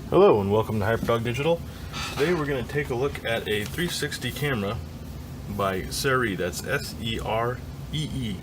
Hello and welcome to Hyperdog Digital. Today we're going to take a look at a 360 camera by Seree. That's S-E-R-E-E.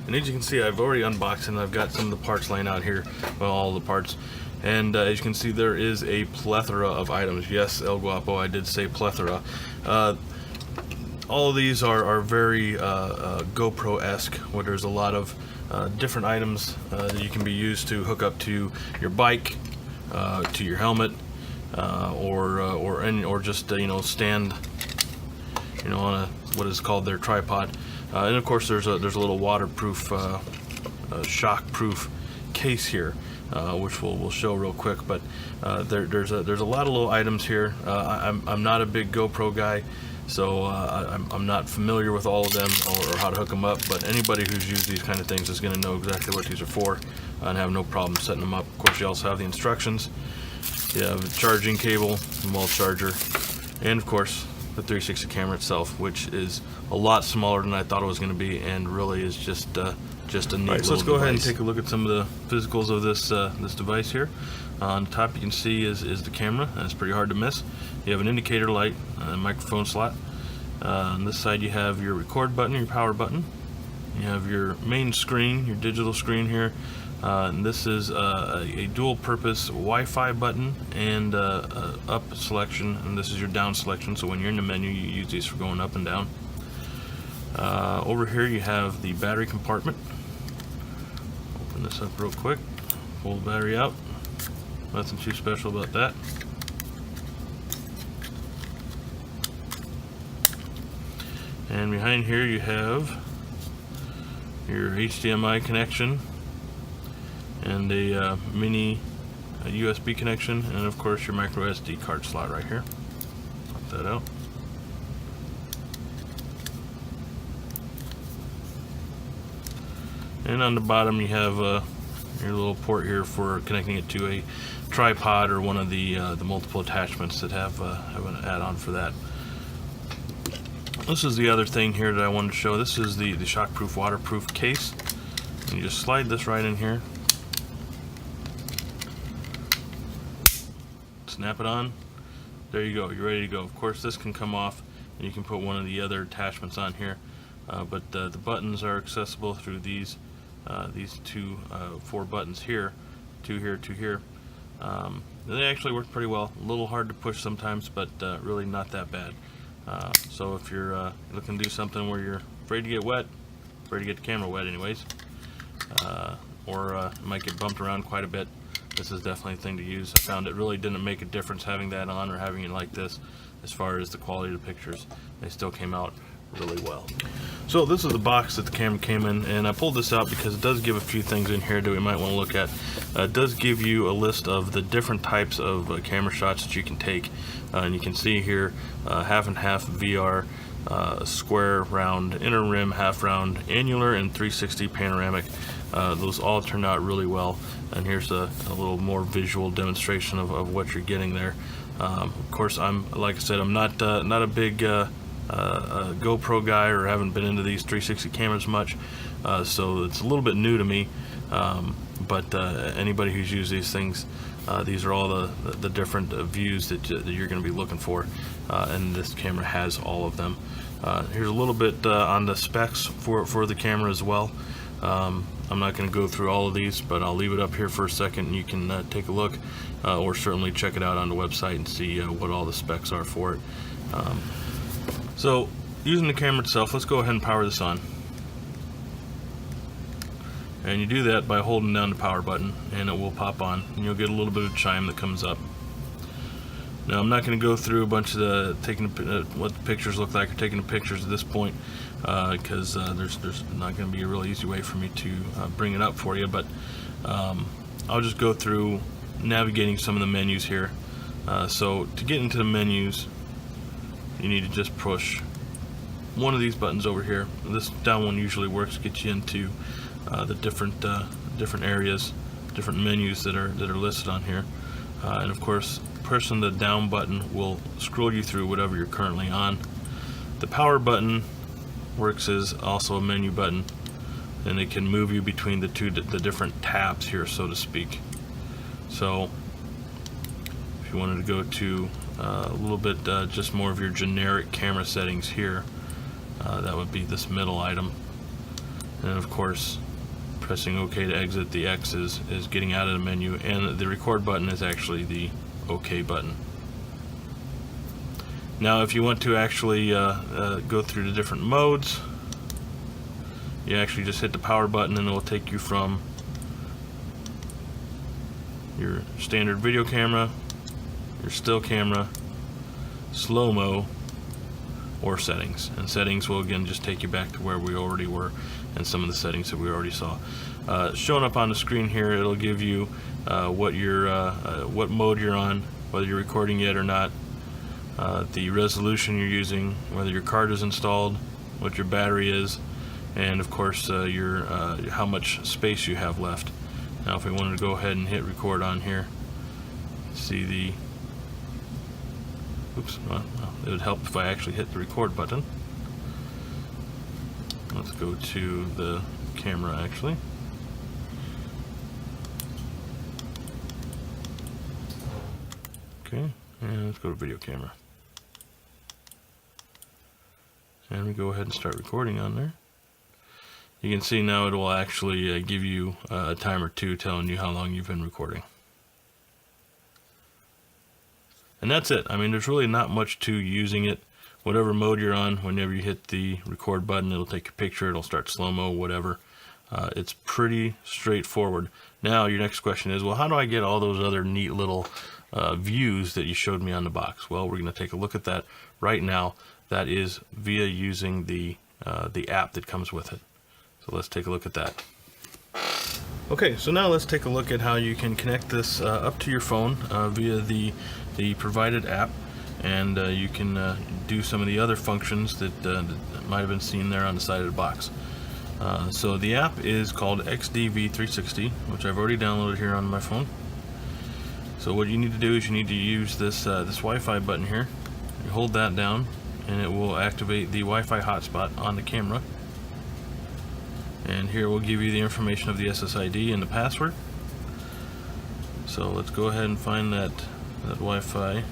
And as you can see, I've already unboxed it and I've got some of the parts laying out here. Well, all the parts. And as you can see, there is a plethora of items. Yes, El Guapo, I did say plethora. All of these are very GoPro-esque, where there's a lot of different items that you can be used to hook up to your bike, to your helmet, or just stand on a what is called their tripod, and of course there's a little waterproof, shock-proof case here, which we'll show real quick. But there's a lot of little items here. I'm not a big GoPro guy, so I'm not familiar with all of them or how to hook them up, but anybody who's used these kind of things is going to know exactly what these are for and have no problem setting them up. Of course, you also have the instructions. You have a charging cable, wall charger, and of course the 360 camera itself, which is a lot smaller than I thought it was going to be, and really is just a neat little device. So let's go ahead and take a look at some of the physicals of this device here. On the top you can see is the camera, and it's pretty hard to miss. You have an indicator light, a microphone slot. On this side you have your record button, your power button. You have your main screen, your digital screen here. And this is a dual-purpose Wi-Fi button and up selection, and this is your down selection. So when you're in the menu, you use these for going up and down. Over here you have the battery compartment. Open this up real quick. Pull the battery out. Nothing too special about that. And behind here you have your HDMI connection and a mini USB connection, and of course your micro SD card slot right here. Pop that out. And on the bottom you have your little port here for connecting it to a tripod or one of the multiple attachments that have an add-on for that. This is the other thing here that I wanted to show. This is the shockproof waterproof case. And you just slide this right in here, snap it on, there you go, you're ready to go. Of course this can come off and you can put one of the other attachments on here, but the buttons are accessible through these two 4 buttons here, two here. They actually work pretty well. A little hard to push sometimes, but really not that bad. So if you're looking to do something where you're afraid to get wet, afraid to get the camera wet anyways, or it might get bumped around quite a bit, this is definitely a thing to use. I found it really didn't make a difference having that on or having it like this as far as the quality of the pictures. They still came out really well. So this is the box that the camera came in, and I pulled this out because it does give a few things in here that we might want to look at. It does give you a list of the different types of camera shots that you can take, and you can see here half and half VR, square, round, inner rim, half round, annular, and 360 panoramic. Those all turned out really well, and here's a little more visual demonstration of what you're getting there. Of course, like I said, I'm not a big GoPro guy, or haven't been into these 360 cameras much, so it's a little bit new to me, but anybody who's used these things, these are all the different views that you're going to be looking for, and this camera has all of them. Here's a little bit on the specs for the camera as well. I'm not going to go through all of these, but I'll leave it up here for a second and you can take a look, or certainly check it out on the website and see what all the specs are for it. So using the camera itself, let's go ahead and power this on. And you do that by holding down the power button, and it will pop on, and you'll get a little bit of chime that comes up. Now I'm not going to go through a bunch of what the pictures look like or taking the pictures at this point, because there's not going to be a real easy way for me to bring it up for you, but I'll just go through navigating some of the menus here. So to get into the menus, you need to just push one of these buttons over here. This down one usually works to get you into the different areas, different menus that are listed on here, and of course pressing the down button will scroll you through whatever you're currently on. The power button works as also a menu button, and it can move you between the different tabs here, so to speak. So if If you wanted to go to a little bit just more of your generic camera settings here, that would be this middle item. And of course, pressing OK to exit. The X is getting out of the menu, and the record button is actually the OK button. Now if you want to actually go through the different modes, you actually just hit the power button and it will take you from your standard video camera, your still camera, slow-mo, or settings. And settings will again just take you back to where we already were and some of the settings that we already saw. Showing up on the screen here, it'll give you what mode you're on, whether you're recording yet or not, the resolution you're using, whether your card is installed, what your battery is, and of course how much space you have left. Now if we wanted to go ahead and hit record on here, see the well, it would help if I actually hit the record button. Let's go to the camera actually. Okay, and let's go to video camera. And we go ahead and start recording on there. You can see now it will actually give you a time or two telling you how long you've been recording. And that's it. I mean, there's really not much to using it. Whatever mode you're on, whenever you hit the record button, it'll take a picture, it'll start slow-mo, whatever. It's pretty straightforward. Now your next question is, well, how do I get all those other neat little views that you showed me on the box? Well, we're going to take a look at that right now. That is via using the app that comes with it. So let's take a look at that. Okay, so now let's take a look at how you can connect this up to your phone via the provided app, and you can do some of the other functions that might have been seen there on the side of the box. So the app is called XDV360, which I've already downloaded here on my phone. So what you need to do is you need to use this Wi-Fi button here. You hold that down and it will activate the Wi-Fi hotspot on the camera. And here we'll give you the information of the SSID and the password. So let's go ahead and find that Wi-Fi,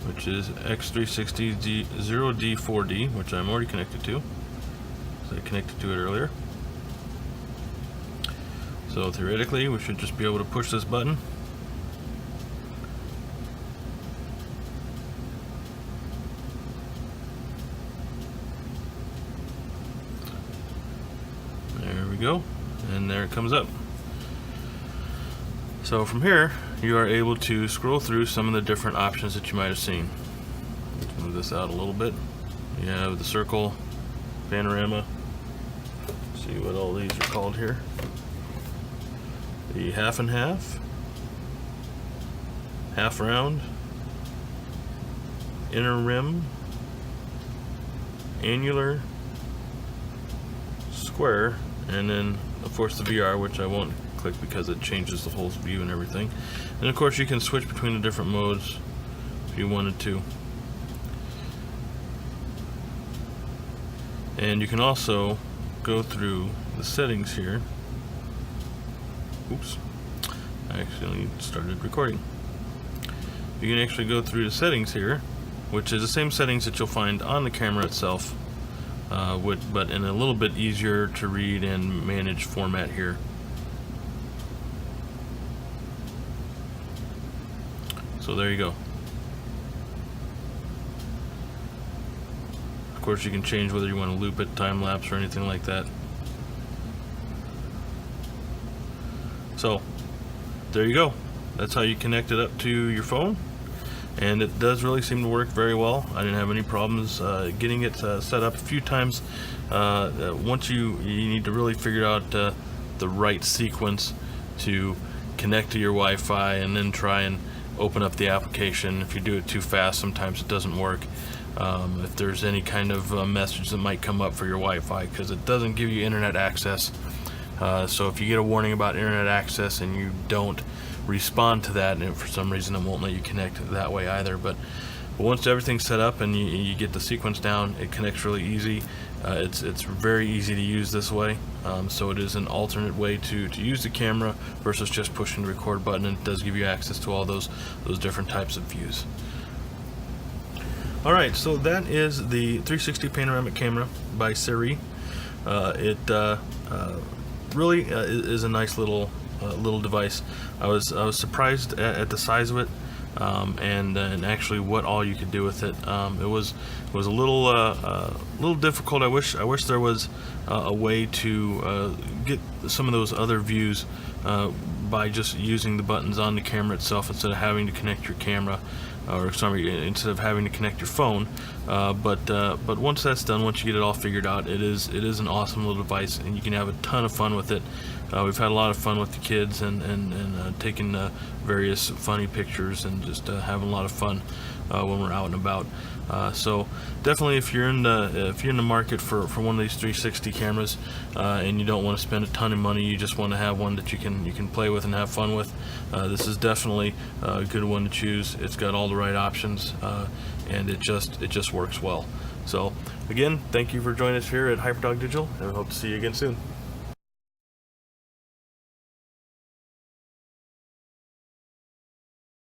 which is X360 0D4D, which I'm already connected to. So I connected to it earlier. So theoretically, we should just be able to push this button. There we go, and there it comes up. So from here, you are able to scroll through some of the different options that you might have seen. Let's move this out a little bit. You have the circle, panorama. Let's see what all these are called here. The half and half, half round, inner rim, annular, square, and then of course the VR, which I won't click because it changes the whole view and everything. And of course you can switch between the different modes if you wanted to. And you can also go through the settings here. Oops, I accidentally started recording. You can actually go through the settings here, which is the same settings that you'll find on the camera itself, but in a little bit easier to read and manage format here. So there you go. Of course you can change whether you want to loop it, time lapse, or anything like that. So there you go. That's how you connect it up to your phone, and it does really seem to work very well. I didn't have any problems getting it set up a few times. Once you need to really figure out the right sequence to connect to your Wi-Fi and then try and open up the application. If you do it too fast, sometimes it doesn't work. If there's any kind of message that might come up for your Wi-Fi, because it doesn't give you internet access. So if you get a warning about internet access and you don't respond to that, and for some reason it won't let you connect that way either. But once everything's set up and you get the sequence down, it connects really easy. It's very easy to use this way, so it is an alternate way to use the camera versus just pushing the record button, and it does give you access to all those different types of views. Alright, so that is the 360 panoramic camera by Seree. It really is a nice little device. I was surprised at the size of it, and actually what all you could do with it. It was a little difficult. I wish there was a way to get some of those other views by just using the buttons on the camera itself instead of having to connect your camera, or sorry, instead of having to connect your phone. But once that's done, once you get it all figured out, it is an awesome little device, and you can have a ton of fun with it. We've had a lot of fun with the kids and taking various funny pictures and just having a lot of fun when we're out and about. So definitely, if you're in the market for one of these 360 cameras, and you don't want to spend a ton of money, you just want to have one that you can play with and have fun with, this is definitely a good one to choose. It's got all the right options, and it just works well. So again, thank you for joining us here at HyperDog Digital, and we hope to see you again soon.